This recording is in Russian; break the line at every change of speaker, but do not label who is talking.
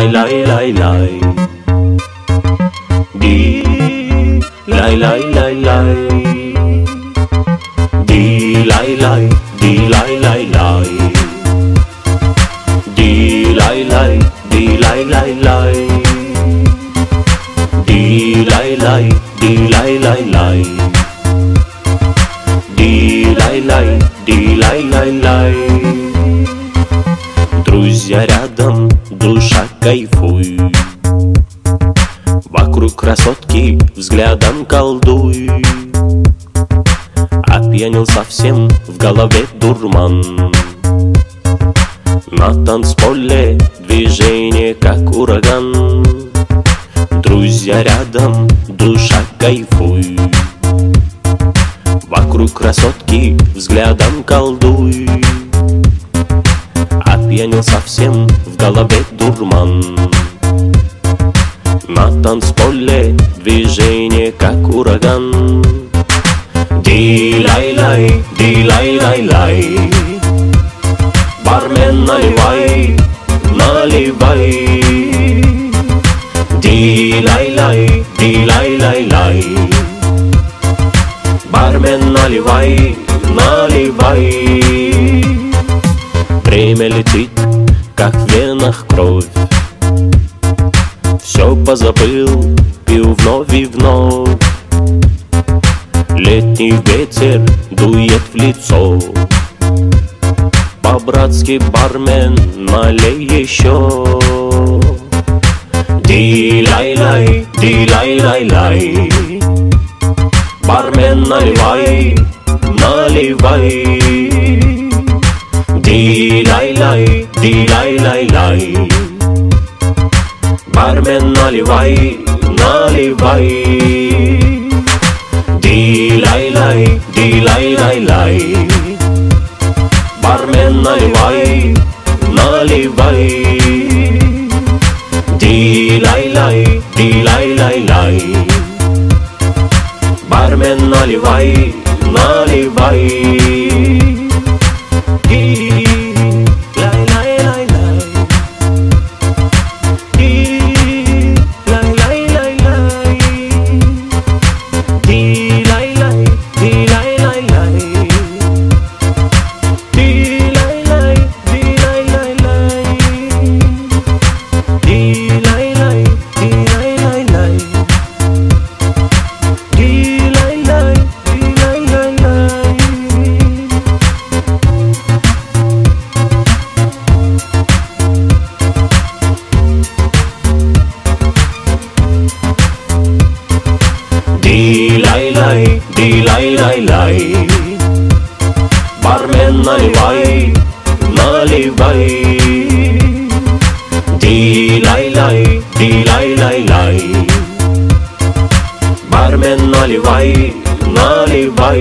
lay lay lay lay. Di lay lay lay lay. Di lay lay, di lay lay lay. Di lay lay, di lay lay lay. Di lay lay, di lay lay lay. Di lay лай, ди лай лай лай. Друзья рядом, душа кайфуй. Вокруг красотки взглядом колдуй. Опьянел совсем, в голове дурман. На танцполе движение как ураган. Друзья рядом, душа кайфуй. Вокруг красотки взглядом колдуй. Опьянел совсем, в голове дурман. На танцполе движение как ураган. Ди лай лай, ди лай лай лай. Бармен, наливай, наливай. Ди лай лай, ди лай лай лай. Бармен, наливай, наливай. Время летит, как в венах кровь. Все позабыл, пил вновь и вновь. Летний ветер дует в лицо. По-братски, бармен, налей еще. Ди лай лай, ди лай лай лай. Бармен, наливай, наливай. Ди лай лай, ди лай лай лай. Бармен, наливай, наливай. Ди лай лай, ди лай лай лай. Бармен, наливай, наливай. Ди лай лай, ди лай лай лай. Бармен, наливай, наливай. Ди лай лай лай лай. Ди лай лай лай лай. Ди лай лай, ди лай лай лай. Ди лай лай, ди лай лай лай. Ди лай лай, ди лай лай лай. Ди лай лай, ди лай лай лай. Ди лай лай, ди лай лай лай. Бармен, наливай, наливай. Ди лай лай, ди лай лай лай. Бармен, наливай, наливай.